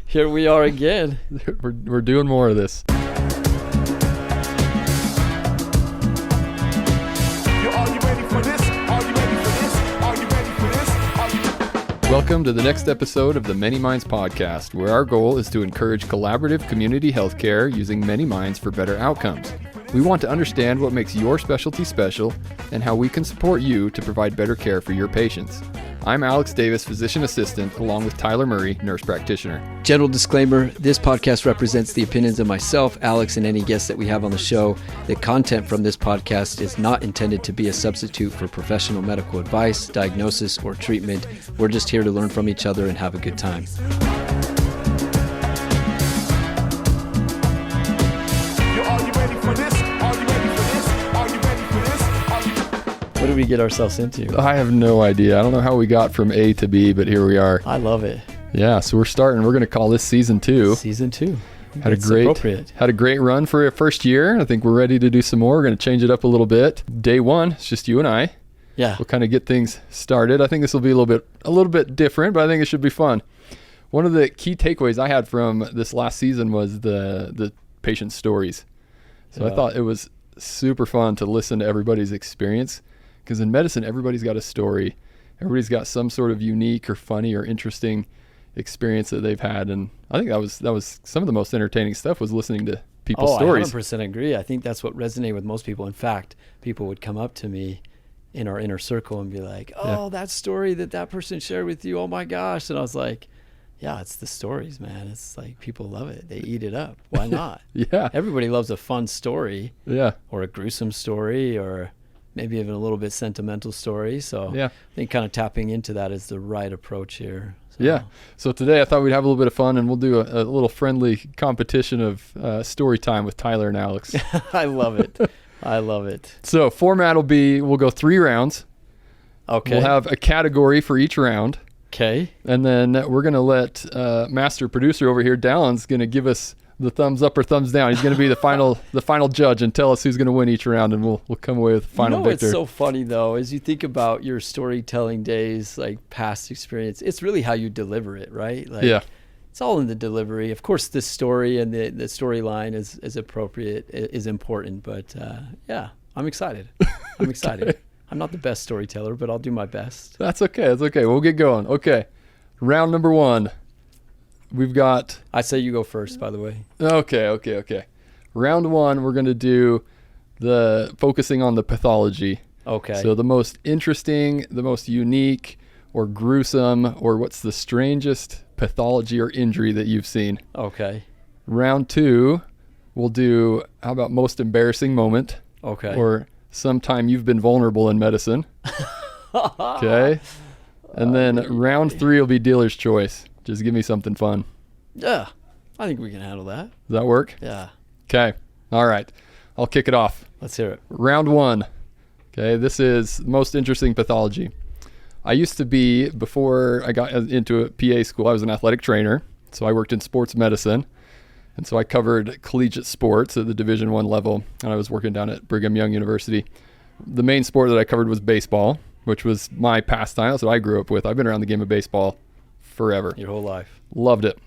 Here we are again. We're doing more of this. Welcome to the next episode of the Many Minds podcast, where our goal is to encourage collaborative community healthcare using many minds for better outcomes. We want to understand what makes your specialty special and how we can support you to provide better care for your patients. I'm Alex Davis, physician assistant, along with Tyler Murray, nurse practitioner. General disclaimer, this podcast represents the opinions of myself, Alex, and any guests that we have on the show. The content from this podcast is not intended to be a substitute for professional medical advice, diagnosis, or treatment. We're just here to learn from each other and have a good time. What did we get ourselves into? I have no idea. I don't know how we got from A to B, but here we are. I love it. Yeah, so we're starting. We're going to call this season 2. Season 2. Had a great run for a first year. I think we're ready to do some more. We're going to change it up a little bit. Day 1, it's just you and I. Yeah. We'll kind of get things started. I think this will be a little bit different, but I think it should be fun. One of the key takeaways I had from this last season was the patient stories. So I thought it was super fun to listen to everybody's experience, because in medicine, everybody's got a story. Everybody's got some sort of unique or funny or interesting experience that they've had. And I think that was some of the most entertaining stuff, was listening to people's stories. I 100% agree. I think that's what resonated with most people. In fact, people would come up to me in our inner circle and be like, that story that person shared with you, oh my gosh. And I was like, yeah, it's the stories, man. It's like people love it. They eat it up. Why not? Yeah. Everybody loves a fun story. Yeah. Or a gruesome story, or maybe even a little bit sentimental story. So yeah. I think kind of tapping into that is the right approach here. So. Yeah. So today I thought we'd have a little bit of fun, and we'll do a little friendly competition of story time with Tyler and Alex. I love it. I love it. So format will be, we'll go 3 rounds. Okay. We'll have a category for each round. Okay. And then we're going to let master producer over here, Dallin's going to give us the thumbs up or thumbs down. He's going to be the final judge and tell us who's going to win each round, and we'll come away with the final victor. What's so funny though, as you think about your storytelling days, like past experience, it's really how you deliver it, right? Like, yeah. It's all in the delivery. Of course, the story and the storyline is appropriate, is important, but yeah, I'm excited. I'm excited. Okay. I'm not the best storyteller, but I'll do my best. That's okay. That's okay. We'll get going. Okay. Round number 1. We've got... I say you go first, by the way. Okay. Round 1, we're going to do focusing on the pathology. Okay. So the most interesting, the most unique or gruesome, or what's the strangest pathology or injury that you've seen. Okay. Round 2, we'll do, how about most embarrassing moment? Okay. Or sometime you've been vulnerable in medicine. Okay. And then round 3 will be dealer's choice. Just give me something fun. Yeah, I think we can handle that. Does that work? Yeah. Okay. All right. I'll kick it off. Let's hear it. Round 1. Okay. This is most interesting pathology. I used to be, before I got into a PA school, I was an athletic trainer. So I worked in sports medicine. And so I covered collegiate sports at the Division I level. And I was working down at Brigham Young University. The main sport that I covered was baseball, which was my pastime. That's what I grew up with. I've been around the game of baseball forever. Your whole life. Loved it.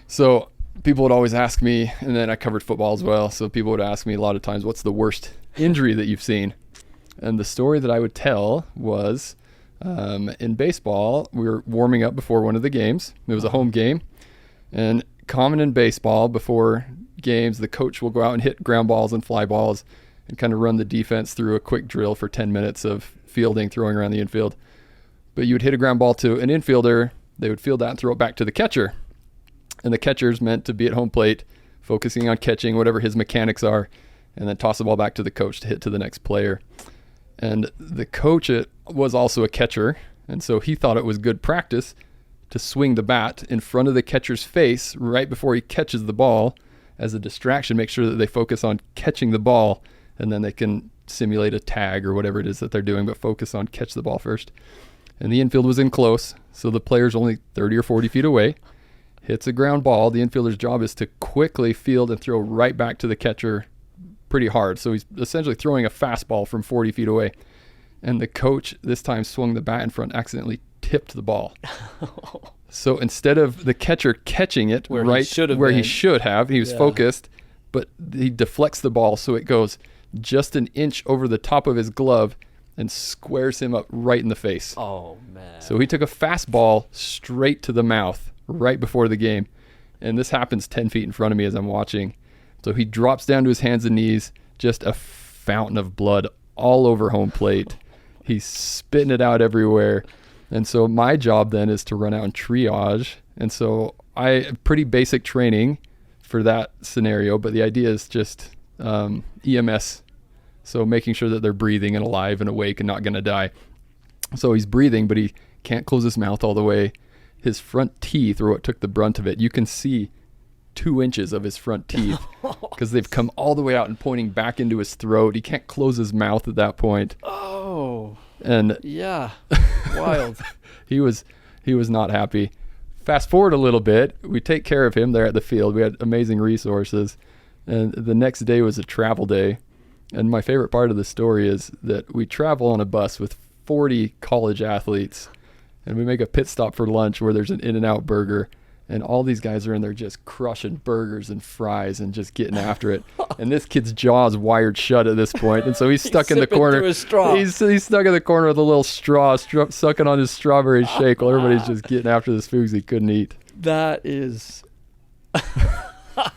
So people would always ask me, and then I covered football as well. So people would ask me a lot of times, what's the worst injury that you've seen? And the story that I would tell was in baseball, we were warming up before one of the games. It was a home game. And common in baseball, before games, the coach will go out and hit ground balls and fly balls and kind of run the defense through a quick drill for 10 minutes of fielding, throwing around the infield. But you would hit a ground ball to an infielder, they would field that and throw it back to the catcher. And the catcher's meant to be at home plate, focusing on catching whatever his mechanics are, and then toss the ball back to the coach to hit to the next player. And the coach was also a catcher, and so he thought it was good practice to swing the bat in front of the catcher's face right before he catches the ball as a distraction, make sure that they focus on catching the ball, and then they can simulate a tag or whatever it is that they're doing, but focus on catch the ball first. And the infield was in close, so the player's only 30 or 40 feet away, hits a ground ball. The infielder's job is to quickly field and throw right back to the catcher pretty hard. So he's essentially throwing a fastball from 40 feet away. And the coach this time swung the bat in front, accidentally tipped the ball. So instead of the catcher catching it Where he right should have where he been. should have, he was Yeah. focused, but he deflects the ball so it goes just an inch over the top of his glove and squares him up right in the face. Oh, man. So he took a fastball straight to the mouth right before the game. And this happens 10 feet in front of me as I'm watching. So he drops down to his hands and knees, just a fountain of blood all over home plate. He's spitting it out everywhere. And so my job then is to run out and triage. And so pretty basic training for that scenario, but the idea is just EMS. So making sure that they're breathing and alive and awake and not going to die. So he's breathing, but he can't close his mouth all the way. His front teeth are what took the brunt of it. You can see 2 inches of his front teeth because they've come all the way out and pointing back into his throat. He can't close his mouth at that point. Oh, And yeah. Wild. he was not happy. Fast forward a little bit, we take care of him there at the field. We had amazing resources. And the next day was a travel day. And my favorite part of the story is that we travel on a bus with 40 college athletes. And we make a pit stop for lunch where there's an In-N-Out burger. And all these guys are in there just crushing burgers and fries and just getting after it. And this kid's jaw is wired shut at this point. And so he's stuck in the sipping corner. through a straw. He's stuck in the corner with a little straw, sucking on his strawberry shake while everybody's just getting after this food he couldn't eat. That is... That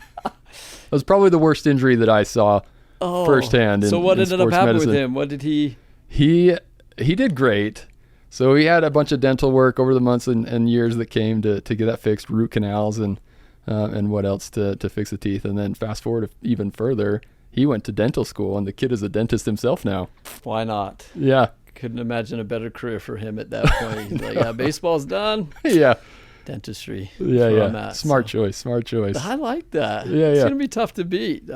was probably the worst injury that I saw firsthand in So what in ended up sports happening medicine. with him? What did he... He did great. So he had a bunch of dental work over the months and years that came to get that fixed, root canals and what else to fix the teeth. And then fast forward even further, he went to dental school, and the kid is a dentist himself now. Why not? Yeah. Couldn't imagine a better career for him at that point. He's like, yeah, baseball's done. Yeah. Dentistry. Yeah, That's where yeah. I'm at, Smart so. choice. Smart choice. I like that. Yeah, It's yeah. going to be tough to beat.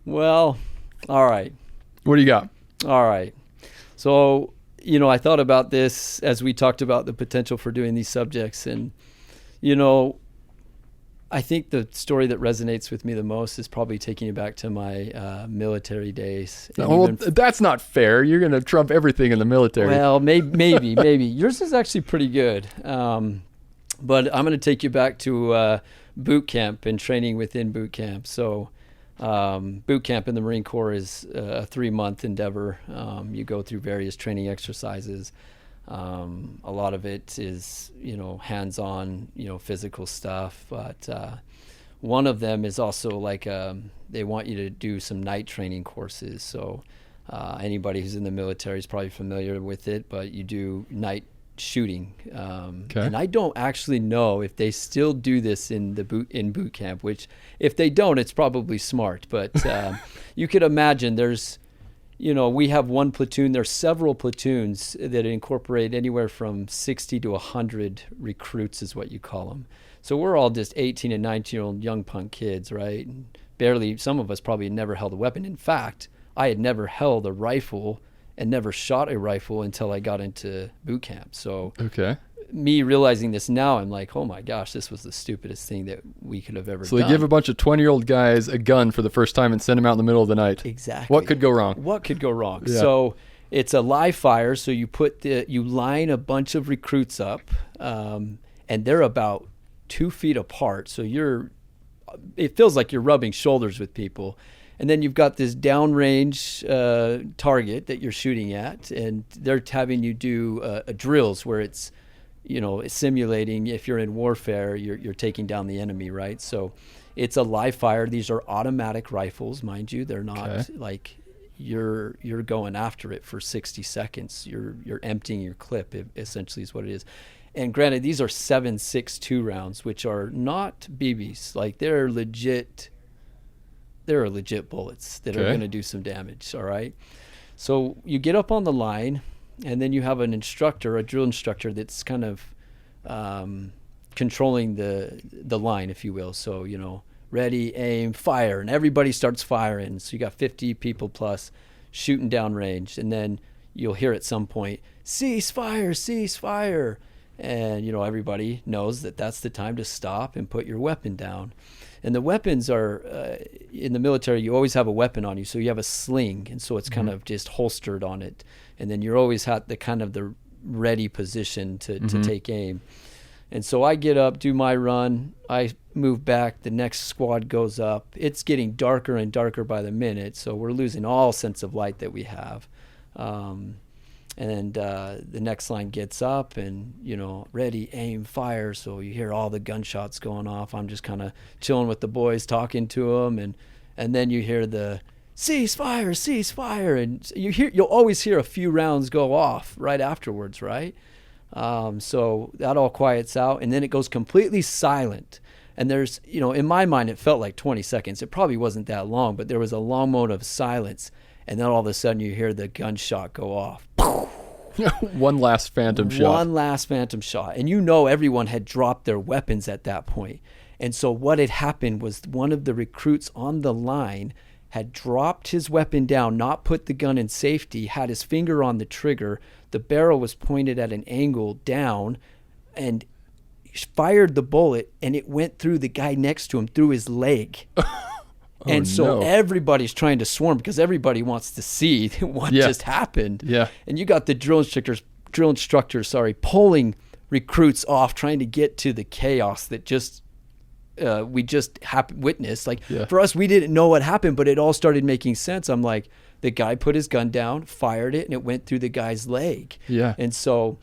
Well, all right. What do you got? All right. So, I thought about this as we talked about the potential for doing these subjects. And, I think the story that resonates with me the most is probably taking you back to my military days. And Well, even that's not fair. You're going to trump everything in the military. Well, maybe. Yours is actually pretty good. But I'm going to take you back to boot camp and training within boot camp. So boot camp in the Marine Corps is a 3-month endeavor. You go through various training exercises. A lot of it is, hands-on, physical stuff. But one of them is also like they want you to do some night training courses. So anybody who's in the military is probably familiar with it, but you do night shooting. And I don't actually know if they still do this in boot camp, which if they don't, it's probably smart. But you could imagine there's, we have one platoon. There's several platoons that incorporate anywhere from 60 to 100 recruits is what you call them. So we're all just 18 and 19-year-old young punk kids, right? And barely, some of us probably never held a weapon. In fact, I had never held a rifle and never shot a rifle until I got into boot camp. So Okay. me realizing this now, I'm like, oh my gosh, this was the stupidest thing that we could have ever So done. they give a bunch of 20-year-old guys a gun for the first time and send them out in the middle of the night. Exactly. What could go wrong? What could go wrong? Yeah. So it's a live fire. So you you line a bunch of recruits up, and they're about 2 feet apart. So it feels like you're rubbing shoulders with people. And then you've got this downrange target that you're shooting at, and they're having you do drills where it's, it's simulating if you're in warfare, you're taking down the enemy, right? So it's a live fire. These are automatic rifles, mind you. They're not like you're going after it for 60 seconds. You're emptying your clip, essentially is what it is. And granted, these are 7.62 rounds, which are not BBs. Like they're legit bullets that are going to do some damage, all right? So you get up on the line, and then you have an instructor, a drill instructor, that's kind of controlling the line, if you will. So, ready, aim, fire, and everybody starts firing. So you got 50 people plus shooting down range, and then you'll hear at some point, cease fire. And, everybody knows that that's the time to stop and put your weapon down. And the weapons are, in the military, you always have a weapon on you. So you have a sling, and so it's kind of just holstered on it. And then you're always at the kind of the ready position to take aim. And so I get up, do my run, I move back, the next squad goes up. It's getting darker and darker by the minute, so we're losing all sense of light that we have. And the next line gets up and, ready, aim, fire. So you hear all the gunshots going off. I'm just kind of chilling with the boys, talking to them. And then you hear the ceasefire, ceasefire. And you'll always hear a few rounds go off right afterwards, right? So that all quiets out. And then it goes completely silent. And there's, in my mind, it felt like 20 seconds. It probably wasn't that long, but there was a long moment of silence. And then all of a sudden you hear the gunshot go off. One last phantom shot. One last phantom shot. And everyone had dropped their weapons at that point. And so what had happened was one of the recruits on the line had dropped his weapon down, not put the gun in safety, had his finger on the trigger. The barrel was pointed at an angle down and fired the bullet, and it went through the guy next to him, through his leg. And so everybody's trying to swarm because everybody wants to see what just happened. Yeah. And you got the drill instructors, pulling recruits off, trying to get to the chaos that we just witnessed. For us, we didn't know what happened, but it all started making sense. I'm like, the guy put his gun down, fired it, and it went through the guy's leg. Yeah. And so,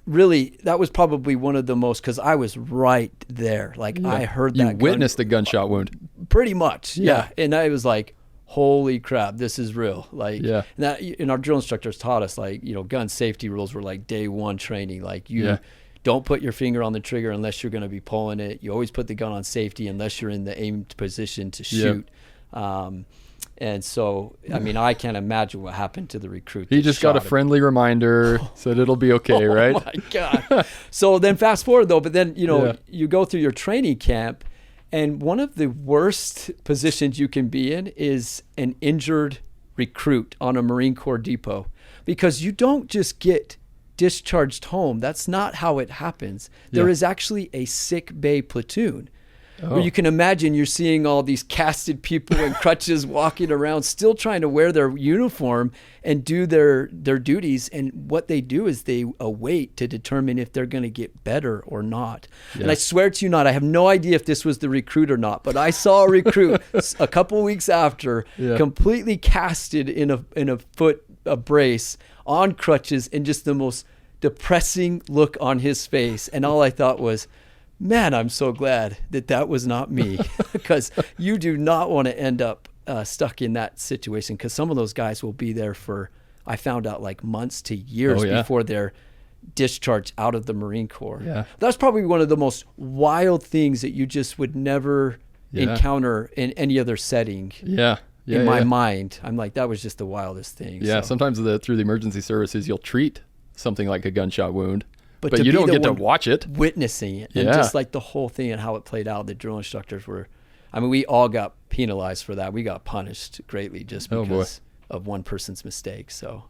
really, that was probably one of the most, because I was right there. I heard that. You witnessed the gunshot wound. Pretty much, yeah. And I was like, holy crap, this is real. And our drill instructors taught us, gun safety rules were like day one training. Don't put your finger on the trigger unless you're going to be pulling it. You always put the gun on safety unless you're in the aimed position to shoot. And so, I can't imagine what happened to the recruit. He just got a friendly reminder, said it'll be okay, right? Oh, my God. So then fast forward, though, but then, you go through your training camp, and one of the worst positions you can be in is an injured recruit on a Marine Corps depot, because you don't just get discharged home. That's not how it happens. There is actually a sick bay platoon. Where you can imagine you're seeing all these casted people in crutches walking around, still trying to wear their uniform and do their duties. And what they do is they await to determine if they're going to get better or not. Yeah. And I swear to you not, I have no idea if this was the recruit or not, but I saw a recruit a couple weeks after, completely casted in a brace, on crutches, and just the most depressing look on his face. And all I thought was, man, I'm so glad that was not me, because you do not want to end up stuck in that situation, because some of those guys will be there for, I found out, months to years before they're discharged out of the Marine Corps. Yeah. That's probably one of the most wild things that you just would never encounter in any other setting. In my mind, I'm like, that was just the wildest thing. Yeah, so. Sometimes through the emergency services, you'll treat something like a gunshot wound. But you don't get to watch it. Witnessing it. And just the whole thing and how it played out, the drill instructors were, we all got penalized for that. We got punished greatly just because of one person's mistake. So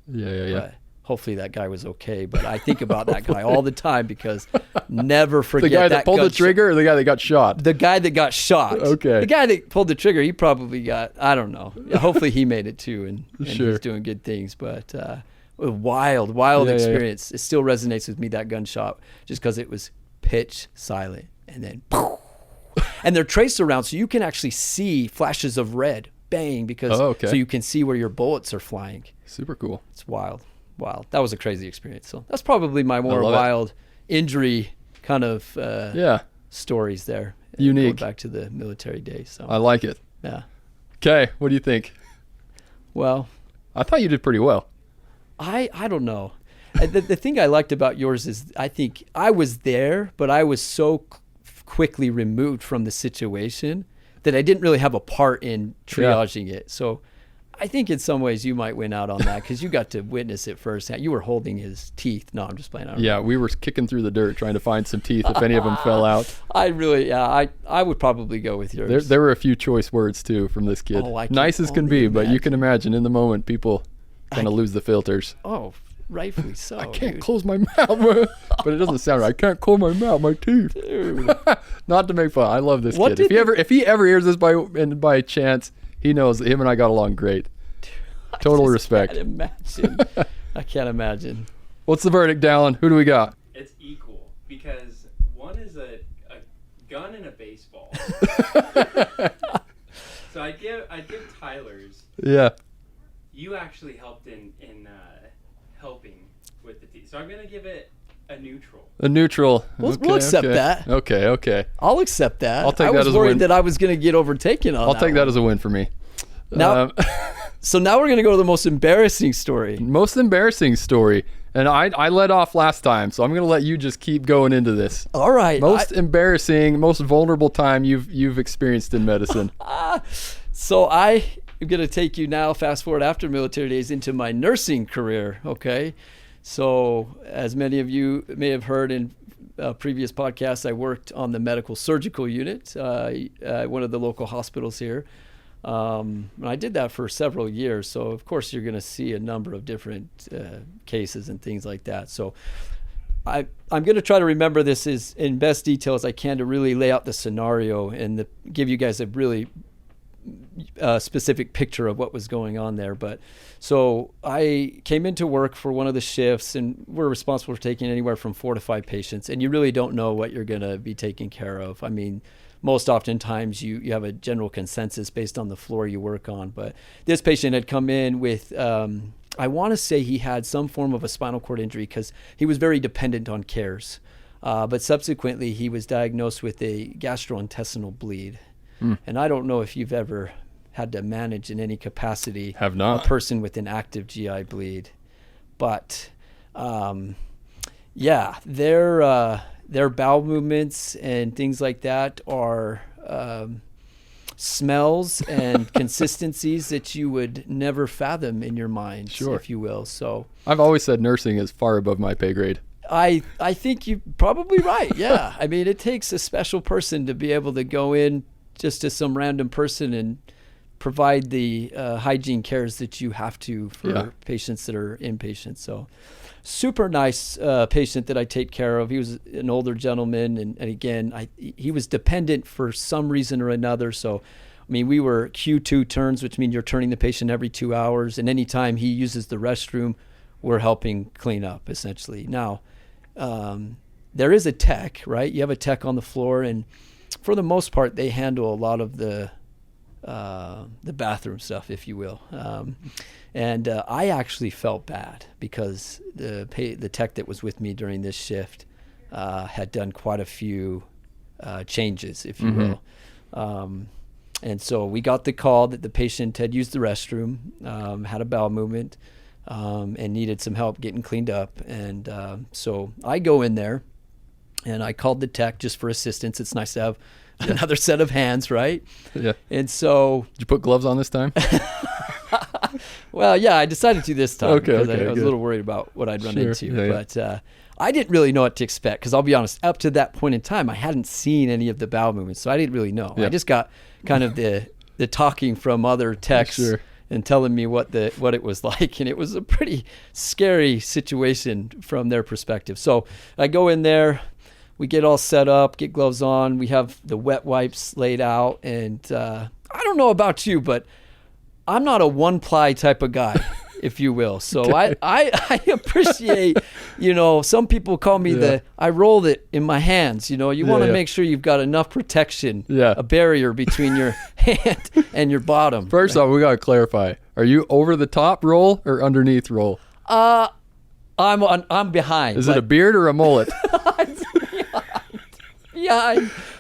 hopefully that guy was okay. But I think about that guy all the time, because never forget the guy that pulled the trigger or the guy that got shot? The guy that got shot. Okay. The guy that pulled the trigger, he probably got, I don't know. Hopefully he made it too, and he's doing good things. But a wild experience. It still resonates with me, that gunshot, just because it was pitch silent, and then and they're tracer rounds, so you can actually see flashes of red, bang, because so you can see where your bullets are flying. Super cool. It's wild. That was a crazy experience. So that's probably my more wild injury kind of stories there. Unique. Going back to the military days. So I like it. Yeah. Okay, what do you think? Well, I thought you did pretty well. I don't know. The thing I liked about yours is, I think I was there, but I was so quickly removed from the situation that I didn't really have a part in triaging it. So I think in some ways you might win out on that, because you got to witness it firsthand. You were holding his teeth. No, I'm just playing. We were kicking through the dirt trying to find some teeth if any of them fell out. I would probably go with yours. There were a few choice words too from this kid. Nice as can be, but you can imagine in the moment people kind of lose the filters. Oh, rightfully so. I can't close my mouth, but it doesn't sound right. I can't close my mouth, my teeth. Dude. Not to make fun. I love this kid. If he ever hears this by chance, he knows that him and I got along great. Total respect. Can't imagine. I can't imagine. What's the verdict, Dallin? Who do we got? It's equal because one is a gun and a baseball. So I'd give Tyler's. Yeah. You actually helped in helping with the team, so I'm gonna give it a neutral. A neutral. We'll accept that. Okay. I'll accept that. I'll take I that was as a worried win. that I was going to get overtaken on I'll take that as a win for me. Now, so now we're going to go to the most embarrassing story. Most embarrassing story. And I led off last time, so I'm going to let you just keep going into this. All right. Most embarrassing, most vulnerable time you've experienced in medicine. So I am going to take you now, fast forward after military days, into my nursing career, okay? So as many of you may have heard in previous podcasts, I worked on the medical surgical unit at one of the local hospitals here. And I did that for several years. So, of course, you're going to see a number of different cases and things like that. So I'm going to try to remember this as in best detail as I can to really lay out the scenario and give you guys a really specific picture of what was going on there. But so I came into work for one of the shifts, and we're responsible for taking anywhere from 4 to 5 patients, and you really don't know what you're going to be taking care of. I mean, most oftentimes you have a general consensus based on the floor you work on, but this patient had come in with I want to say he had some form of a spinal cord injury because he was very dependent on cares, but subsequently he was diagnosed with a gastrointestinal bleed. And I don't know if you've ever had to manage in any capacity Have not. a person with an active GI bleed. But yeah, their bowel movements and things like that are smells and consistencies that you would never fathom in your mind, Sure. if you will. So I've always said nursing is far above my pay grade. I think you're probably right. Yeah. I mean, it takes a special person to be able to go in just to some random person and provide the hygiene cares that you have to for patients that are inpatient. So super nice patient that I take care of. He was an older gentleman. And again, he was dependent for some reason or another. So, I mean, we were Q2 turns, which means you're turning the patient every 2 hours. And anytime he uses the restroom, we're helping clean up, essentially. Now, there is a tech, right? You have a tech on the floor, and for the most part, they handle a lot of the bathroom stuff, if you will. And I actually felt bad because the tech that was with me during this shift had done quite a few changes, if you will. And so we got the call that the patient had used the restroom, had a bowel movement, and needed some help getting cleaned up. And so I go in there, and I called the tech just for assistance. It's nice to have another set of hands, right? Yeah. And so... Did you put gloves on this time? Well, yeah, I decided to this time because I was good. a little worried about what I'd run into. Yeah, But I didn't really know what to expect because I'll be honest, up to that point in time, I hadn't seen any of the bowel movements, so I didn't really know. Yeah. I just got kind of the talking from other techs and telling me what it was like, and it was a pretty scary situation from their perspective. So I go in there, we get all set up, get gloves on, we have the wet wipes laid out, and I don't know about you, but I'm not a one-ply type of guy, if you will. So I appreciate, some people call me I roll it in my hands. You want to make sure you've got enough protection, a barrier between your hand and your bottom. First off, we got to clarify. Are you over the top roll or underneath roll? I'm behind. Is it a beard or a mullet?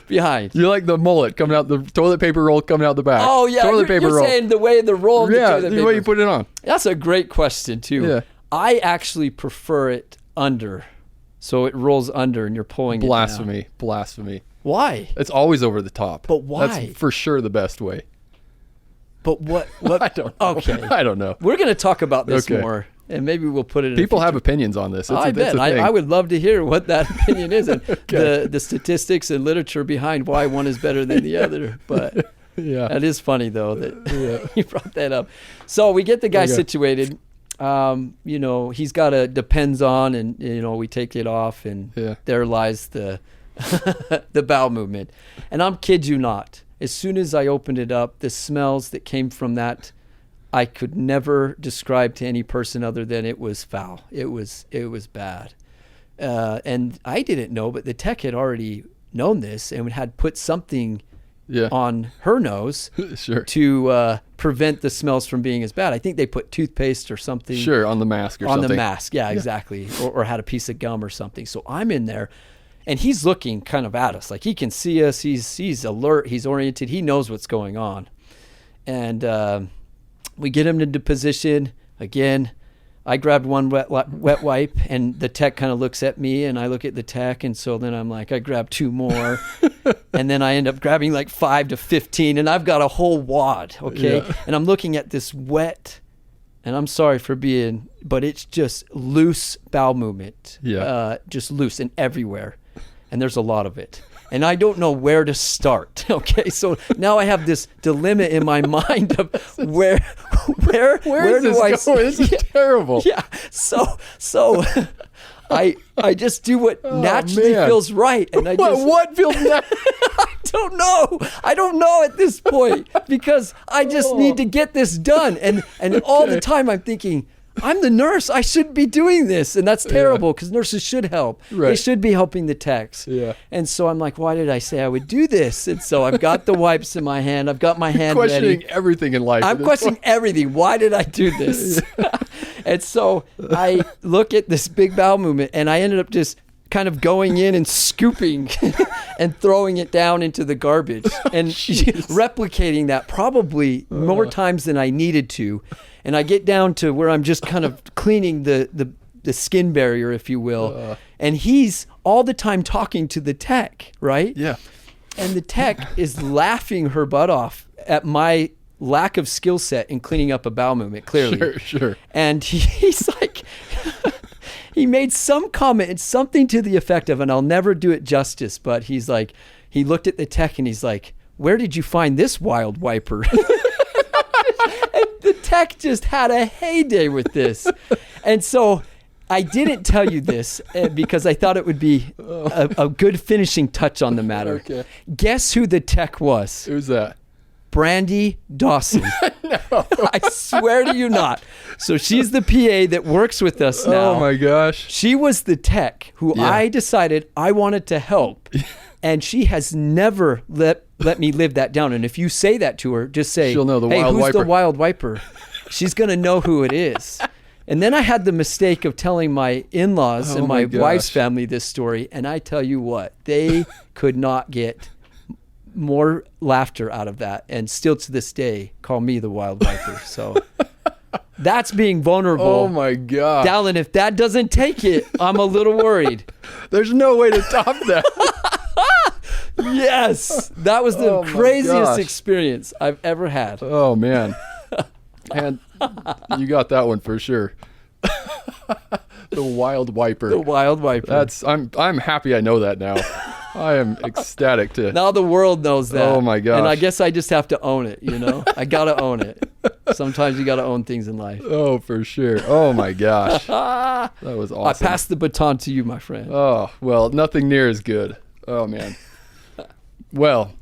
Behind. You like the mullet coming out, the toilet paper roll coming out the back. Oh, yeah. You're saying the way the roll of the toilet paper. The way you put it on. That's a great question, too. Yeah. I actually prefer it under. So it rolls under and you're pulling it down. Blasphemy. Why? It's always over the top. But why? That's for sure the best way. But what? I don't know. Okay. I don't know. We're going to talk about this more. And maybe we'll put it in People have opinions on this. I bet. I would love to hear what that opinion is and the statistics and literature behind why one is better than the other. But that is funny, though, that you brought that up. So we get the guy situated. He's got a Depends on, and, we take it off, and there lies the the bowel movement. And I'm kid you not. As soon as I opened it up, the smells that came from that I could never describe to any person other than it was foul. It was bad. And I didn't know, but the tech had already known this and had put something on her nose Sure. to prevent the smells from being as bad. I think they put toothpaste or something. Sure, on the mask or on something. the mask, yeah, exactly. Or had a piece of gum or something. So I'm in there, and he's looking kind of at us. Like, he can see us. He's alert. He's oriented. He knows what's going on. And we get him into position. Again, I grabbed one wet wipe, and the tech kind of looks at me, and I look at the tech, and so then I'm like, I grab 2 more, and then I end up grabbing like 5 to 15, and I've got a whole wad, okay? Yeah. And I'm looking at this wet, and I'm sorry for but it's just loose bowel movement, just loose and everywhere, and there's a lot of it. And I don't know where to start. Okay, so now I have this dilemma in my mind of where is do I this going? This is terrible. Yeah. So I just do what naturally man. feels right, and I just What feels that? I don't know at this point, because I just need to get this done, and all the time I'm thinking, I'm the nurse. I should be doing this. And that's terrible, because nurses should help. Right. They should be helping the techs. Yeah. And so I'm like, why did I say I would do this? And so I've got the wipes in my hand. I've got my hand Questioning ready. everything in life. I'm questioning everything. Why did I do this? And so I look at this big bowel movement, and I ended up just kind of going in and scooping and throwing it down into the garbage and replicating that probably more times than I needed to. And I get down to where I'm just kind of cleaning the skin barrier, if you will. And he's all the time talking to the tech, right? Yeah. And the tech is laughing her butt off at my lack of skill set in cleaning up a bowel movement, clearly. Sure. And he's like, he made some comment, it's something to the effect of, and I'll never do it justice, but he's like, he looked at the tech and he's like, where did you find this wild wiper? And the tech just had a heyday with this. And so I didn't tell you this because I thought it would be a good finishing touch on the matter. Okay. Guess who the tech was? Who's that? Brandy Dawson. No. I swear to you not. So she's the PA that works with us now. Oh my gosh. She was the tech who I decided I wanted to help. And she has never let me live that down. And if you say that to her, just say, she'll know the hey, wild who's wiper. the wild wiper? She's going to know who it is. And then I had the mistake of telling my in-laws and my wife's family this story. And I tell you what, they could not get more laughter out of that, and still to this day call me the wild viper. So that's being vulnerable. Oh my God. Dallin, if that doesn't take it, I'm a little worried. There's no way to top that. Yes, that was the craziest experience I've ever had. Oh man. And you got that one for sure. The wild wiper. The wild viper. I'm happy I know that now. I am ecstatic to. Now the world knows that. Oh my gosh. And I guess I just have to own it, you know? I got to own it. Sometimes you got to own things in life. Oh, for sure. Oh my gosh. That was awesome. I passed the baton to you, my friend. Oh, well, nothing near as good. Oh man. Well,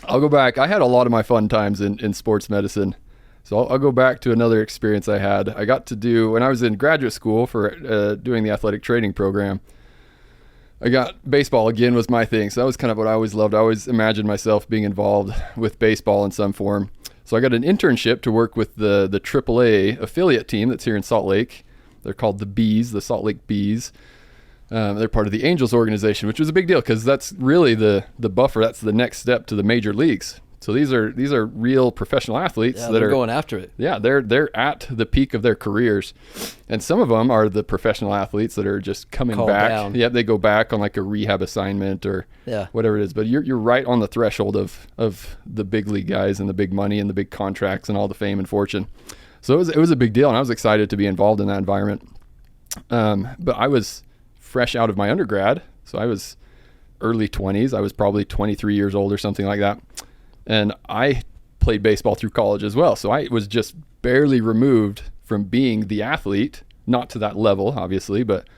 I'll go back. I had a lot of my fun times in sports medicine. So I'll go back to another experience I had. I got to do, when I was in graduate school for doing the athletic training program, I got baseball again was my thing. So that was kind of what I always loved. I always imagined myself being involved with baseball in some form. So I got an internship to work with the AAA affiliate team that's here in Salt Lake. They're called the Bees, the Salt Lake Bees. They're part of the Angels organization, which was a big deal because that's really the buffer. That's the next step to the major leagues. So these are real professional athletes that they're are going after it. Yeah, they're at the peak of their careers, and some of them are the professional athletes that are just coming Called back. down. Yeah, they go back on like a rehab assignment or whatever it is. But you're right on the threshold of the big league guys and the big money and the big contracts and all the fame and fortune. So it was a big deal, and I was excited to be involved in that environment. But I was fresh out of my undergrad, so I was early 20s. I was probably 23 years old or something like that. And I played baseball through college as well. So I was just barely removed from being the athlete, not to that level, obviously, but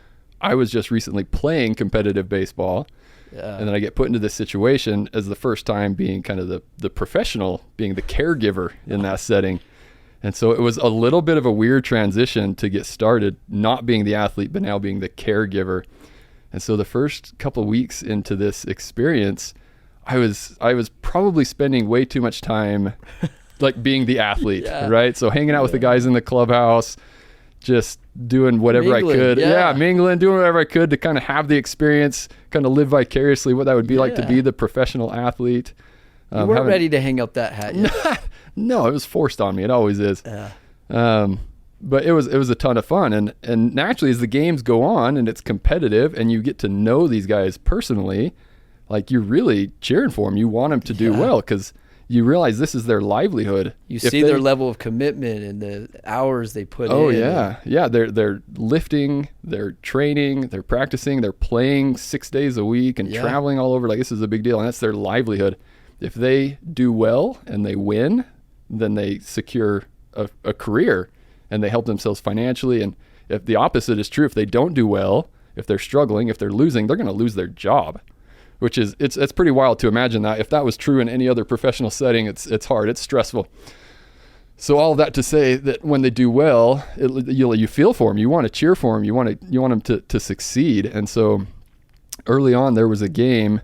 I was just recently playing competitive baseball. Yeah. And then I get put into this situation as the first time being kind of the professional, being the caregiver in that setting. And so it was a little bit of a weird transition to get started, not being the athlete, but now being the caregiver. And so the first couple of weeks into this experience, I was probably spending way too much time like being the athlete, right? So hanging out with the guys in the clubhouse, just doing whatever Mingling, I could. Mingling, doing whatever I could to kind of have the experience, kind of live vicariously what that would be like to be the professional athlete. You weren't ready to hang up that hat yet. No, it was forced on me. It always is. But it was a ton of fun. And naturally, as the games go on and it's competitive and you get to know these guys personally, like you're really cheering for them. You want them to do well because you realize this is their livelihood. You see their level of commitment and the hours they put in. Oh, yeah. Yeah, they're lifting, they're training, they're practicing, they're playing 6 days a week and traveling all over. Like, this is a big deal, and that's their livelihood. If they do well and they win, then they secure a career and they help themselves financially. And if the opposite is true, if they don't do well, if they're struggling, if they're losing, they're going to lose their job, which is, it's pretty wild to imagine that. If that was true in any other professional setting, it's hard, it's stressful. So all of that to say that when they do well, you feel for them, you want to cheer for them, you want them to succeed. And so early on, there was a game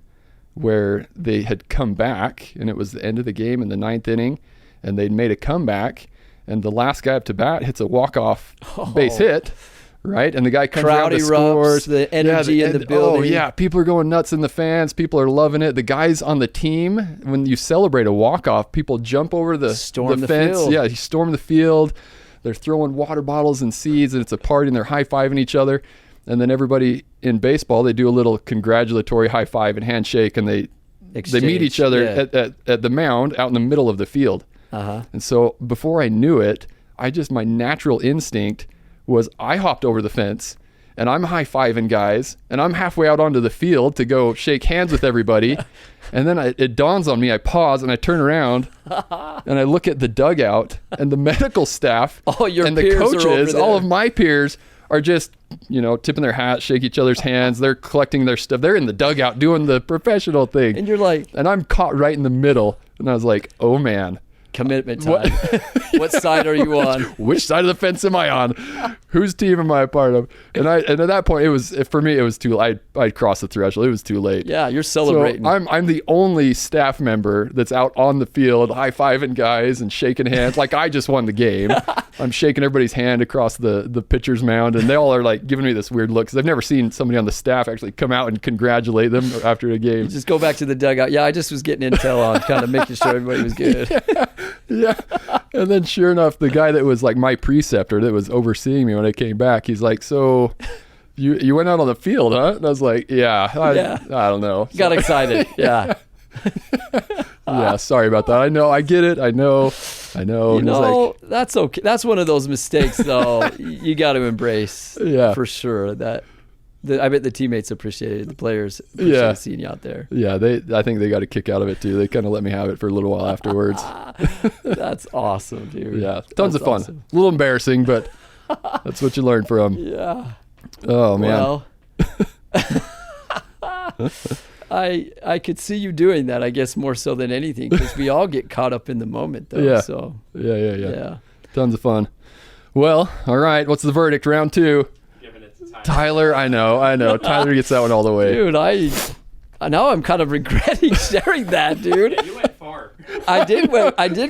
where they had come back, and it was the end of the game in the 9th inning, and they'd made a comeback, and the last guy up to bat hits a walk-off base hit, right? And the guy comes around and scores. The energy in the building. Oh, yeah. People are going nuts in the fans. People are loving it. The guys on the team, when you celebrate a walk-off, people jump over the fence. Field. Yeah, you storm the field. They're throwing water bottles and seeds, and it's a party, and they're high-fiving each other. And then everybody in baseball, they do a little congratulatory high five and handshake, and they meet each other at the mound out in the middle of the field. And so before I knew it, my natural instinct was I hopped over the fence and I'm high fiving guys and I'm halfway out onto the field to go shake hands with everybody. And then it dawns on me, I pause and I turn around and I look at the dugout and the medical staff and the coaches, all of my peers are just, tipping their hats, shake each other's hands. They're collecting their stuff. They're in the dugout doing the professional thing. And you're like... And I'm caught right in the middle. And I was like, oh, man. Commitment time. What side are you on? Which side of the fence am I on? Whose team am I a part of? And at that point, for me, it was too late. I'd crossed the threshold. It was too late. Yeah, you're celebrating. So I'm the only staff member that's out on the field high-fiving guys and shaking hands like I just won the game. I'm shaking everybody's hand across the pitcher's mound, and they all are like giving me this weird look because I've never seen somebody on the staff actually come out and congratulate them after a game. You just go back to the dugout. Yeah, I just was getting intel on kind of making sure everybody was good. Yeah. And then sure enough, the guy that was like my preceptor that was overseeing me when I came back, he's like, so you went out on the field, huh? And I was like, yeah, I don't know. Got excited. Yeah. Yeah, sorry about that. I know, I get it. I know. That's okay. That's one of those mistakes though. You got to embrace for sure that. I bet the teammates appreciated, the players appreciated seeing you out there. Yeah, I think they got a kick out of it too. They kind of let me have it for a little while afterwards. That's awesome, dude. Yeah, tons of fun. Awesome. A little embarrassing, but that's what you learn from. Yeah. Oh, man. Well, I could see you doing that, I guess, more so than anything, because we all get caught up in the moment, though. Yeah. So. Yeah. Tons of fun. Well, all right. What's the verdict? Round 2. Tyler, I know. Tyler gets that one all the way. Dude, now I'm kind of regretting sharing that, dude. Yeah, you went far. I did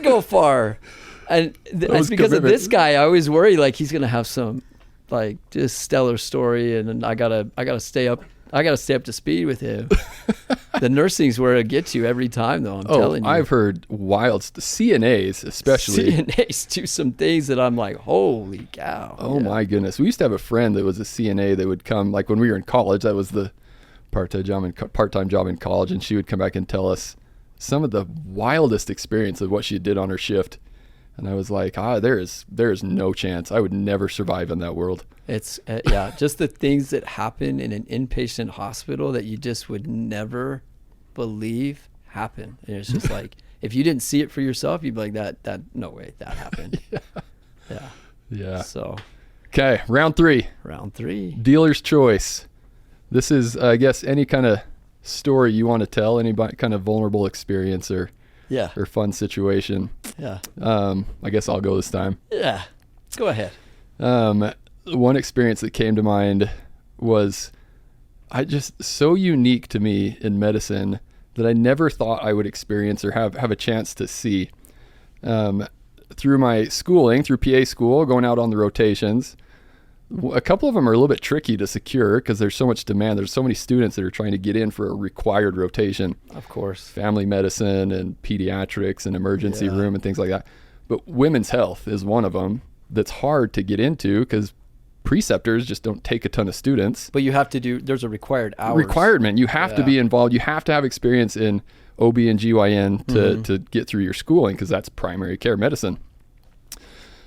go far. And that's because of this guy. I always worry like he's going to have some like just stellar story and I got to stay up to speed with him. The nursing's where it gets you every time though, I'm telling you. I've heard wild CNAs especially. CNAs do some things that I'm like, holy cow. Oh my goodness. We used to have a friend that was a CNA that would come, like when we were in college, that was the part-time job in college, and she would come back and tell us some of the wildest experience of what she did on her shift. And I was like, there is no chance. I would never survive in that world. It's, just the things that happen in an inpatient hospital that you just would never believe happen. And it's just like, if you didn't see it for yourself, you'd be like, that no way that happened. Yeah. So. Okay, round 3. Dealer's choice. This is, I guess, any kind of story you want to tell, any kind of vulnerable experience or fun situation. Yeah. I guess I'll go this time. Yeah. Go ahead. One experience that came to mind was so unique to me in medicine that I never thought I would experience or have a chance to see. Through my schooling, through PA school, going out on the rotations, a couple of them are a little bit tricky to secure because there's so much demand. There's so many students that are trying to get in for a required rotation. Of course. Family medicine and pediatrics and emergency room and things like that. But women's health is one of them that's hard to get into because preceptors just don't take a ton of students. But you have to there's a required hours. Requirement. You have to be involved. You have to have experience in OB and GYN to get through your schooling because that's primary care medicine.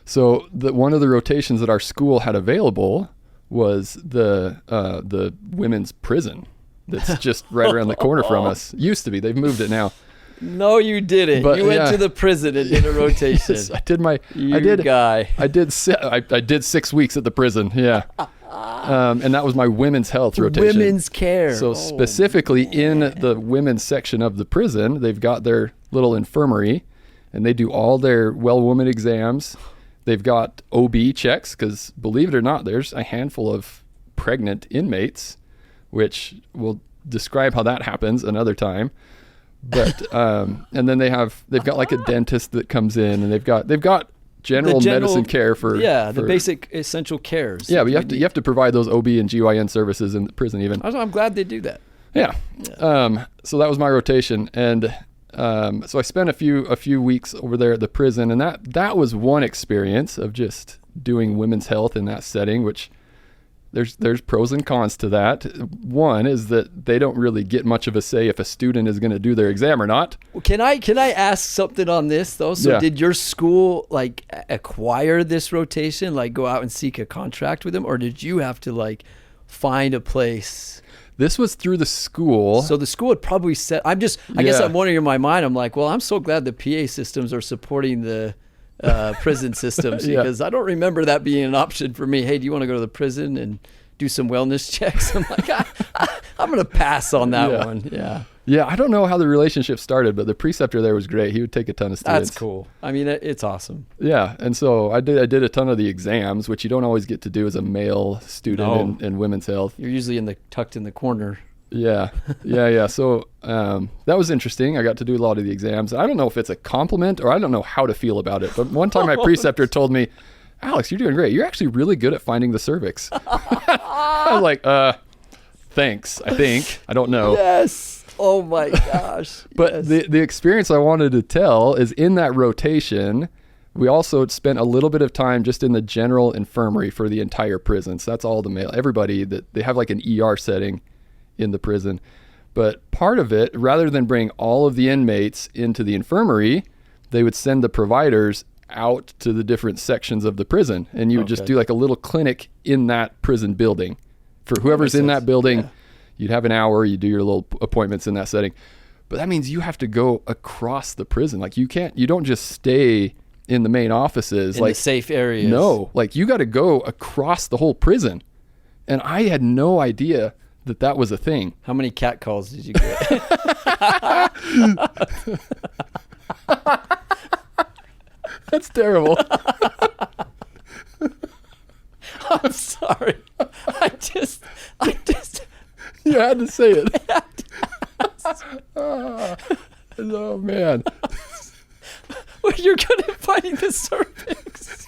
So one of the rotations that our school had available was the women's prison that's just right around the corner from us. Used to be. They've moved it now. No, you didn't. But, you went to the prison and did a rotation. Yes, I did my. Guy. I did 6 weeks at the prison. Yeah. And that was my women's health rotation. Women's care. So specifically in the women's section of the prison, they've got their little infirmary, and they do all their well woman exams. They've got OB checks because, believe it or not, there's a handful of pregnant inmates, which we'll describe how that happens another time. But and then they've got like a dentist that comes in, and they've got general medicine care for the basic essential cares. Yeah, but you have to provide those OB and GYN services in the prison even. I'm glad they do that. Yeah. So that was my rotation, and so I spent a few weeks over there at the prison, and that was one experience of just doing women's health in that setting, which there's pros and cons to that. One is that they don't really get much of a say if a student is going to do their exam or not. Well, can I ask something on this though? So did your school like acquire this rotation, like go out and seek a contract with them, or did you have to like find a place? This was through the school. So the school would probably set, I guess I'm wondering in my mind, I'm like, well, I'm so glad the PA systems are supporting the prison systems because I don't remember that being an option for me. Hey, do you want to go to the prison and do some wellness checks? I'm like, I'm going to pass on that one. Yeah. Yeah. I don't know how the relationship started, but the preceptor there was great. He would take a ton of students. That's cool. I mean, it's awesome. Yeah. And so I did a ton of the exams, which you don't always get to do as a male student in women's health. You're usually tucked in the corner. Yeah. So that was interesting. I got to do a lot of the exams. I don't know if it's a compliment or I don't know how to feel about it. But one time my preceptor told me, Alex, you're doing great. You're actually really good at finding the cervix. I was like, thanks, I think. I don't know. Yes. Oh my gosh. But the experience I wanted to tell is in that rotation, we also spent a little bit of time just in the general infirmary for the entire prison. So that's all the male, everybody that they have like an ER setting in the prison. But part of it, rather than bring all of the inmates into the infirmary, they would send the providers out to the different sections of the prison, and you would just do like a little clinic in that prison building for whoever's in that building. You'd have an hour, you do your little appointments in that setting. But that means you have to go across the prison. Like you don't just stay in the main offices, in like the safe areas. No, like you got to go across the whole prison. And I had no idea that was a thing. How many cat calls did you get? That's terrible. I'm sorry. I just. You had to say it. Oh man. Well, you're good at finding the cervix.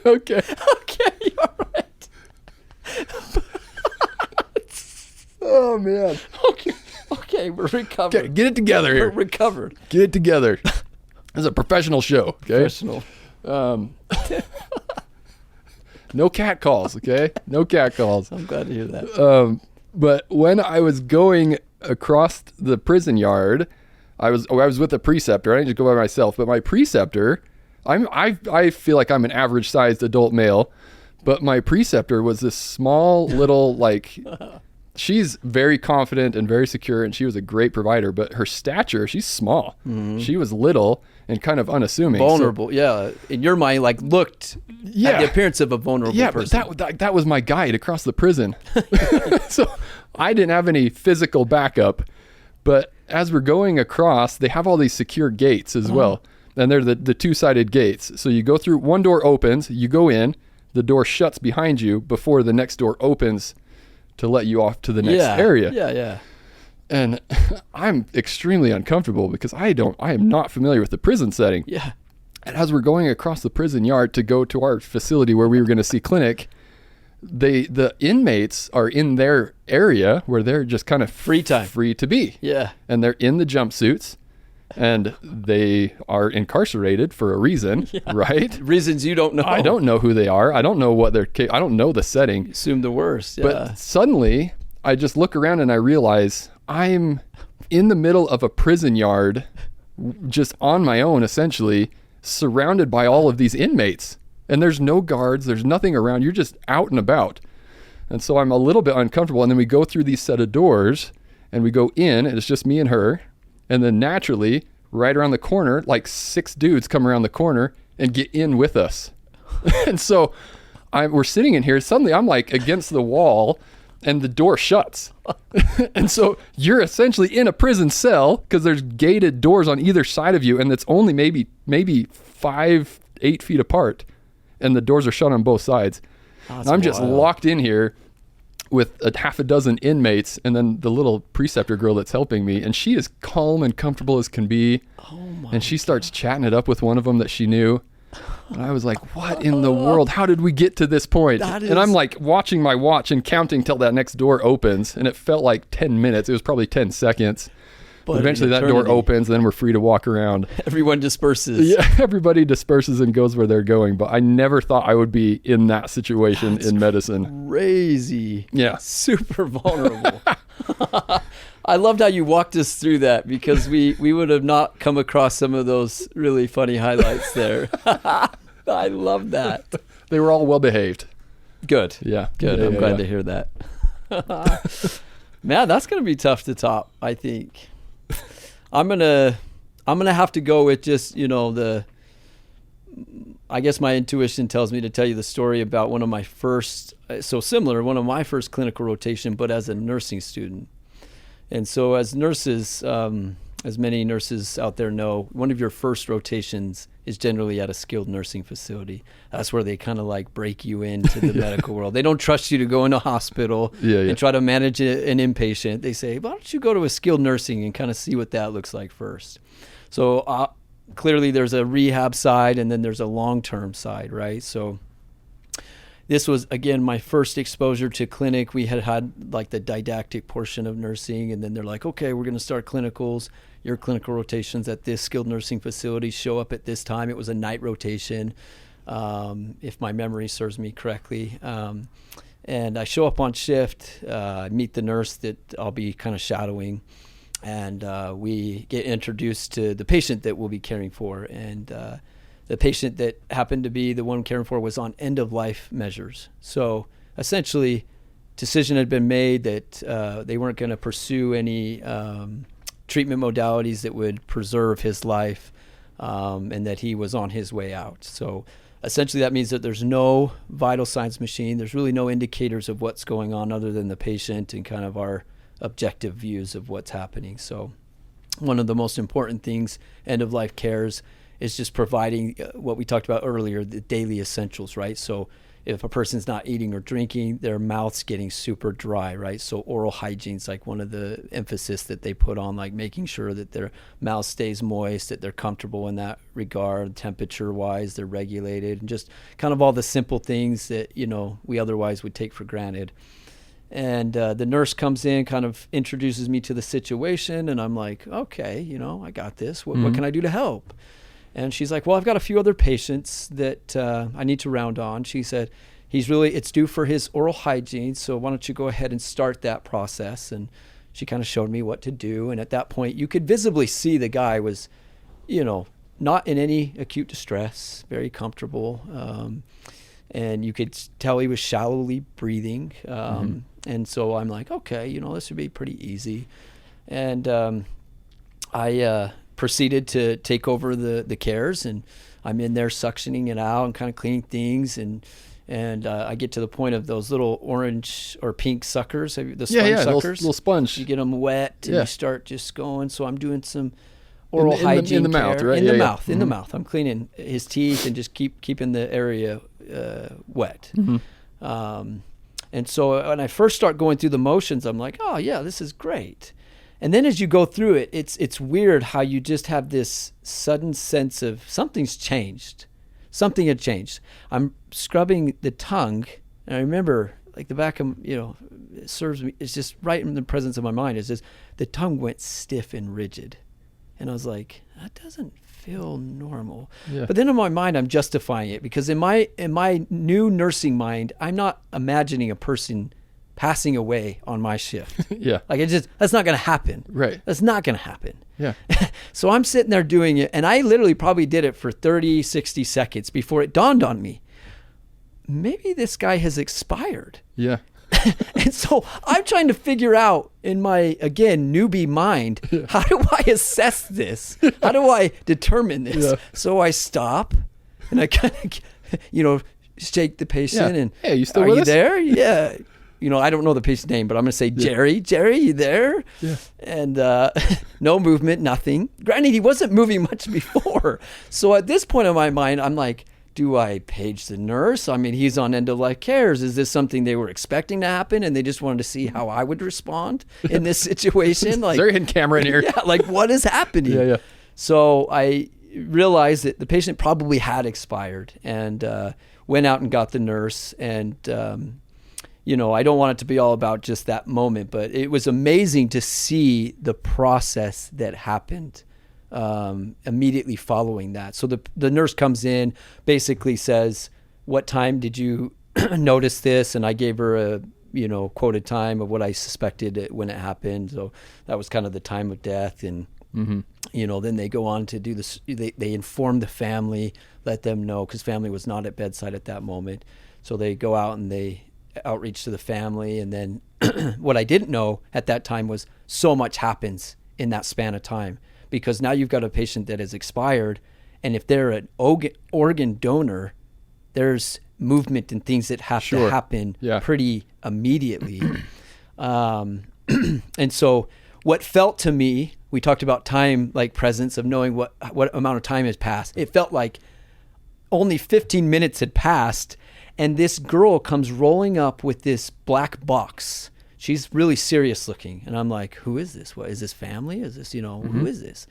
Okay, you're right. Oh man. Okay, we're recovered. Okay, get it together here. We're recovered. Get it together. This is a professional show. Okay. Professional. No cat calls. Okay. No cat calls. I'm glad to hear that. But when I was going across the prison yard, I was with a preceptor. I didn't just go by myself, but my preceptor, I feel like I'm an average sized adult male, but my preceptor was this small little like. She's very confident and very secure, and she was a great provider, but her stature, she's small. Mm-hmm. She was little and kind of unassuming. Vulnerable, so, in your mind, like looked at the appearance of a vulnerable person. But that was my guide across the prison. So I didn't have any physical backup, But as we're going across, they have all these secure gates as well. And they're the two-sided gates. So you go through, one door opens, you go in, the door shuts behind you before the next door opens to let you off to the next area. Yeah. And I'm extremely uncomfortable because I am not familiar with the prison setting. Yeah. And as we're going across the prison yard to go to our facility where we were going to see clinic, the inmates are in their area where they're just kind of Free time. free to be. Yeah. And they're in the jumpsuits and they are incarcerated for a reason, right? Reasons you don't know. I don't know who they are. I don't know what I don't know the setting. Assume the worst. Yeah. But suddenly I just look around and I realize I'm in the middle of a prison yard, just on my own, essentially, surrounded by all of these inmates. And there's no guards, there's nothing around. You're just out and about. And so I'm a little bit uncomfortable. And then we go through these set of doors and we go in and it's just me and her. And then naturally, right around the corner, like 6 dudes come around the corner and get in with us. And so we're sitting in here. Suddenly I'm like against the wall and the door shuts. And so you're essentially in a prison cell because there's gated doors on either side of you. And it's only maybe 5-8 feet apart. And the doors are shut on both sides. And I'm just locked in here with a half a dozen inmates and then the little preceptor girl that's helping me. And she is calm and comfortable as can be. And she starts chatting it up with one of them that she knew. And I was like, what in the world? How did we get to this point? And I'm like watching my watch and counting till that next door opens. And it felt like 10 minutes. It was probably 10 seconds. But eventually that door opens, then we're free to walk around. Everyone disperses. Yeah, everybody disperses and goes where they're going. But I never thought I would be in that situation in medicine. Crazy. Yeah. Super vulnerable. I loved how you walked us through that because we would have not come across some of those really funny highlights there. I love that. They were all well behaved. Good. Yeah. Good. Yeah, I'm yeah, glad yeah. to hear that. Man, that's going to be tough to top, I think. I'm gonna have to go with just, I guess my intuition tells me to tell you the story about one of my first clinical rotation, but as a nursing student. And so as nurses, as many nurses out there know, one of your first rotations is generally at a skilled nursing facility. That's where they kind of like break you into the medical world. They don't trust you to go in a hospital and try to manage an inpatient. They say, why don't you go to a skilled nursing and kind of see what that looks like first? So clearly there's a rehab side and then there's a long-term side, right? So this was, again, my first exposure to clinic. We had like the didactic portion of nursing, and then they're like, okay, we're going to start clinicals. Your clinical rotations at this skilled nursing facility show up at this time. It was a night rotation, if my memory serves me correctly. And I show up on shift, meet the nurse that I'll be kind of shadowing, and we get introduced to the patient that we'll be caring for. And the patient that happened to be the one caring for was on end-of-life measures. So essentially, decision had been made that they weren't going to pursue any treatment modalities that would preserve his life, and that he was on his way out. So essentially that means that there's no vital signs machine. There's really no indicators of what's going on other than the patient and kind of our objective views of what's happening. So one of the most important things end-of-life cares is just providing what we talked about earlier, the daily essentials, right? So if a person's not eating or drinking, their mouth's getting super dry, right? So oral hygiene is like one of the emphasis that they put on, like making sure that their mouth stays moist, that they're comfortable in that regard, temperature-wise, they're regulated, and just kind of all the simple things that, we otherwise would take for granted. And the nurse comes in, kind of introduces me to the situation, and I'm like, okay, I got this. What can I do to help? And she's like, well, I've got a few other patients that I need to round on. She said, it's due for his oral hygiene, so why don't you go ahead and start that process? And she kind of showed me what to do. And at that point, you could visibly see the guy was, not in any acute distress, very comfortable. And you could tell he was shallowly breathing. And so I'm like, okay, this would be pretty easy. And I proceeded to take over the cares, and I'm in there suctioning it out and kind of cleaning things and And I get to the point of those little orange or pink suckers, the sponge Yeah, suckers. little sponge. You get them wet and Yeah. you start just going. So I'm doing some oral In the hygiene mouth, care. right? In Yeah, the yeah. mouth, in the mouth. I'm cleaning his teeth and just keeping the area wet. And so when I first start going through the motions, I'm like, oh yeah, this is great. And then as you go through it, it's weird how you just have this sudden sense of something's changed. Something had changed. I'm scrubbing the tongue, and I remember like the back of, it serves me, it's just right in the presence of my mind. It's just the tongue went stiff and rigid. And I was like, that doesn't feel normal. Yeah. But then in my mind, I'm justifying it because in my new nursing mind, I'm not imagining a person passing away on my shift. Yeah. Like that's not going to happen. Right. That's not going to happen. Yeah. So I'm sitting there doing it, and I literally probably did it for 30, 60 seconds before it dawned on me. Maybe this guy has expired. Yeah. And so I'm trying to figure out in my, again, newbie mind, how do I assess this? How do I determine this? Yeah. So I stop and I kind of, shake the patient and, hey, you still are with you us? there? Yeah. I don't know the patient's name, but I'm going to say, Jerry, you there? Yeah. And no movement, nothing. Granted, he wasn't moving much before. So at this point in my mind, I'm like, do I page the nurse? I mean, he's on end of life cares. Is this something they were expecting to happen and they just wanted to see how I would respond in this situation? Like, Is there a hidden camera in here? yeah, like what is happening? Yeah. So I realized that the patient probably had expired and went out and got the nurse. And, I don't want it to be all about just that moment, but it was amazing to see the process that happened immediately following that. So the nurse comes in, basically says, what time did you notice this? And I gave her a quoted time of what I suspected when it happened. So that was kind of the time of death. And then they go on to do this. They inform the family, let them know, because family was not at bedside at that moment. So they go out and they outreach to the family. And then what I didn't know at that time was so much happens in that span of time. Because now you've got a patient that has expired, and if they're an organ donor, there's movement and things that have to happen pretty immediately. And so what felt to me, we talked about time, like presence of knowing what amount of time has passed. It felt like only 15 minutes had passed, and this girl comes rolling up with this black box. She's really serious looking. And I'm like, who is this? What is this family? Is this, who is this?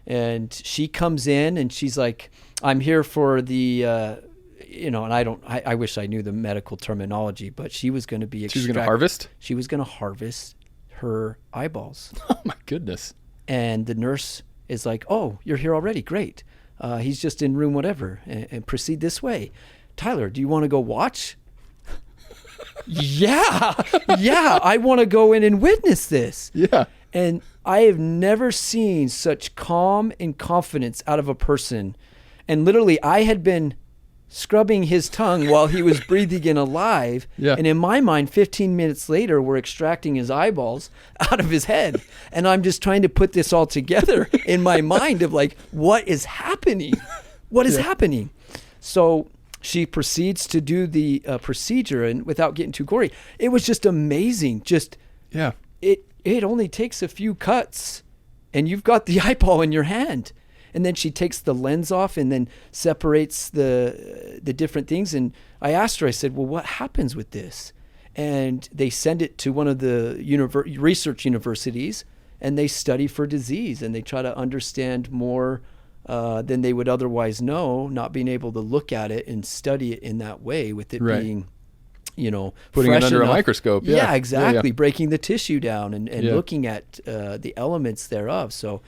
And she comes in and she's like, I'm here for the, and I wish I knew the medical terminology, but she was going to be, She was going to harvest? She was going to harvest her eyeballs. Oh my goodness. And the nurse is like, oh, you're here already. Great. He's just in room whatever, and proceed this way. Tyler, do you want to go watch? Yeah, I want to go in and witness this. Yeah. And I have never seen such calm and confidence out of a person. And literally, I had been scrubbing his tongue while he was breathing and alive. Yeah. And in my mind, 15 minutes later, we're extracting his eyeballs out of his head. And I'm just trying to put this all together in my mind of like, what is happening? What is happening? So she proceeds to do the procedure, and without getting too gory, it was just amazing. It only takes a few cuts and you've got the eyeball in your hand. And then she takes the lens off and then separates the different things. And I asked her, I said, well, what happens with this? And they send it to one of the research universities, and they study for disease, and they try to understand more than they would otherwise know, not being able to look at it and study it in that way, with it being, putting it under enough. a microscope. Yeah, exactly. Yeah. Breaking the tissue down and looking at the elements thereof. So,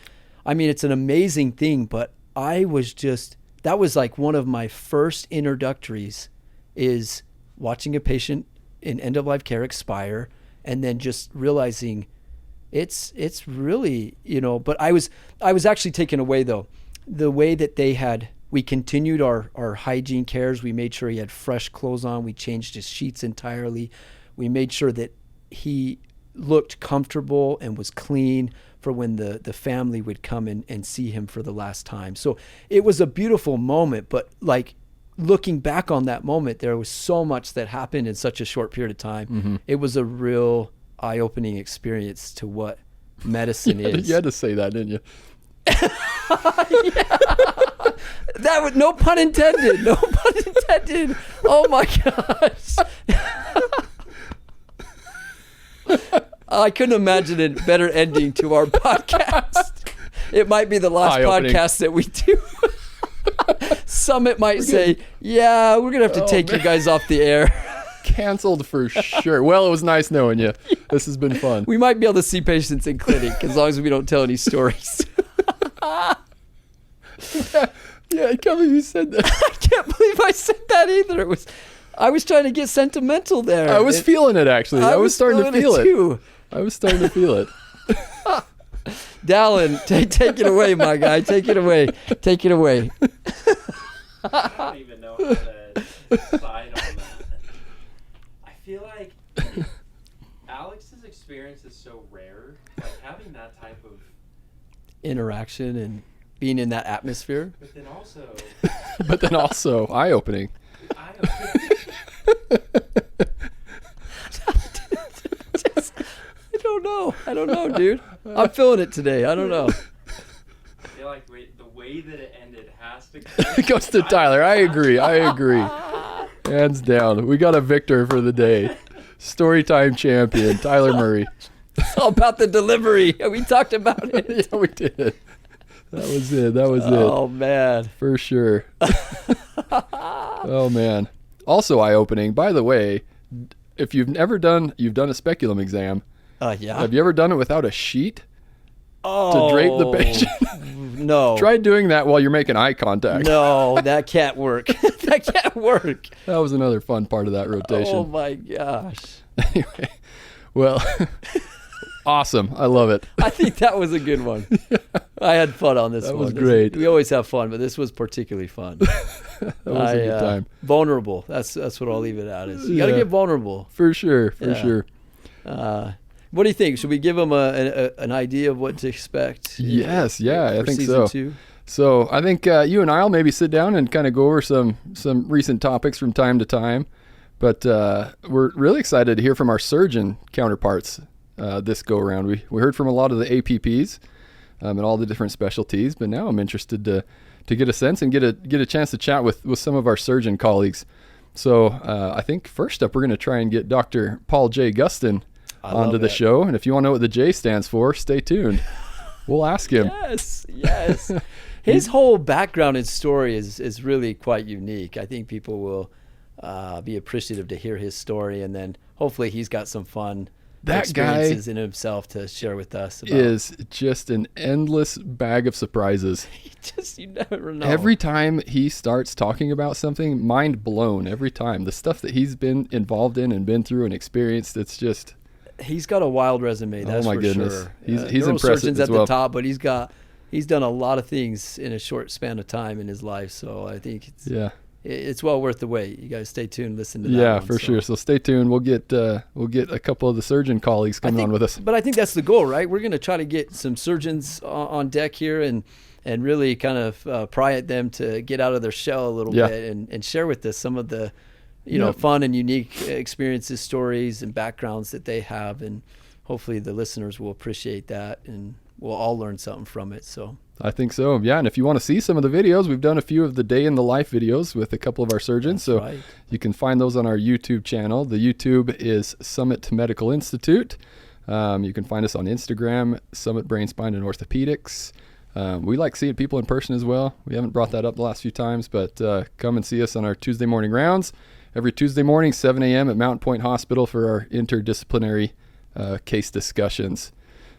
I mean, it's an amazing thing, but that was like one of my first introductories, is watching a patient in end-of-life care expire, and then just realizing it's really, but I was actually taken away though. The way that we continued our hygiene cares. We made sure he had fresh clothes on. We changed his sheets entirely. We made sure that he looked comfortable and was clean for when the family would come and see him for the last time. So it was a beautiful moment, but like looking back on that moment, there was so much that happened in such a short period of time. Mm-hmm. It was a real eye-opening experience to what medicine is. You had to say that, didn't you? That was no pun intended. No pun intended. Oh my gosh. I couldn't imagine a better ending to our podcast. It might be the last Eye-opening. podcast that we do. Summit might say, yeah, we're going to have to take you guys off the air. Canceled for sure. Well, it was nice knowing you. This has been fun. We might be able to see patients in clinic as long as we don't tell any stories. Yeah, I can't believe you said that. I can't believe I said that either. I was trying to get sentimental there. I was feeling it, actually. I was starting to feeling feel it. too. I was starting to feel it. Dallin, take it away, my guy. Take it away. Take it away. I don't even know how to decide on that. I feel like Alex's experience is so rare. Like having that type of, Interaction and being in that atmosphere. but then also Eye-opening. I don't know, dude. I'm feeling it today. I don't know. I feel like the way that it ended has to It goes to Tyler. I agree. Hands down. We got a victor for the day. Storytime champion, Tyler Murray. It's all about the delivery. We talked about it. Yeah, we did. That was it. Oh, man. For sure. Oh, man. Also eye-opening. By the way, if you've done a speculum exam, Yeah. have you ever done it without a sheet Oh, to drape the patient? No. Try doing that while you're making eye contact. No, that can't work. That can't work. That was another fun part of that rotation. Oh, my gosh. Anyway, well, awesome. I love it. I think that was a good one. I had fun on this That one. was great. We always have fun, but this was particularly fun. That was a good time. Vulnerable. That's what I'll leave it at. Is you got to Yeah. get vulnerable. For sure. Yeah. Sure. What do you think? Should we give them an idea of what to expect? Yes. Yeah, I for think season so. 2? So I think you and I'll maybe sit down and kind of go over some recent topics from time to time. But we're really excited to hear from our surgeon counterparts this go around. We heard from a lot of the APPs and all the different specialties, but now I'm interested to get a sense and get a chance to chat with some of our surgeon colleagues. So I think first up, we're going to try and get Dr. Paul J. Gustin onto the show. And if you want to know what the J stands for, stay tuned. We'll ask him. Yes. His whole background and story is really quite unique. I think people will be appreciative to hear his story, and then hopefully he's got some fun That experiences guy in himself to share with us. About. Is just an endless bag of surprises. You never know. Every time he starts talking about something, mind blown every time. The stuff that he's been involved in and been through and experienced, it's just... He's got a wild resume, that's my for goodness. sure. He's impressive neurosurgeon's as at well. the top, but he's done a lot of things in a short span of time in his life, so I think it's well worth the wait. You guys stay tuned, listen to that. Yeah, one, for sure. So stay tuned. We'll get a couple of the surgeon colleagues coming on with us. But I think that's the goal, right? We're going to try to get some surgeons on deck here and really kind of pry at them to get out of their shell a little bit and share with us some of the fun and unique experiences, stories, and backgrounds that they have, and hopefully the listeners will appreciate that and we'll all learn something from it. So I think so. Yeah, and if you want to see some of the videos, we've done a few of the day in the life videos with a couple of our surgeons. That's so right. You can find those on our YouTube channel. The YouTube is Summit Medical Institute. You can find us on Instagram, Summit Brain, Spine, and Orthopedics. We like seeing people in person as well. We haven't brought that up the last few times, but come and see us on our Tuesday morning rounds. Every Tuesday morning, 7 a.m. at Mountain Point Hospital for our interdisciplinary case discussions.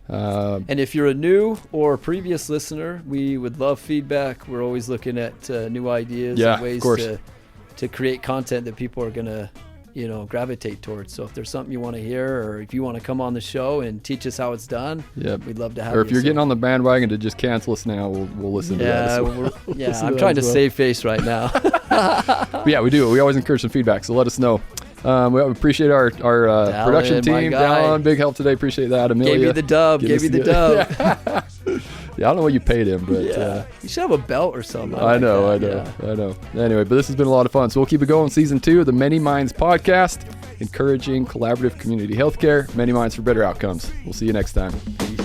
And if you're a new or previous listener, we would love feedback. We're always looking at new ideas and ways to create content that people are going to gravitate towards. So if there's something you want to hear, or if you want to come on the show and teach us how it's done, we'd love to have you. Or if you're getting on the bandwagon to just cancel us now, we'll listen to that as well. I'm trying to save face right now. But yeah, we do. We always encourage some feedback, so let us know. We appreciate our production team. Dallin, big help today. Appreciate that. Amelia Gave you the dub. Yeah, I don't know what you paid him, but you should have a belt or something. I know. Anyway, but this has been a lot of fun. So we'll keep it going. Season 2 of the Many Minds podcast, encouraging collaborative community healthcare. Many Minds for better outcomes. We'll see you next time. Peace.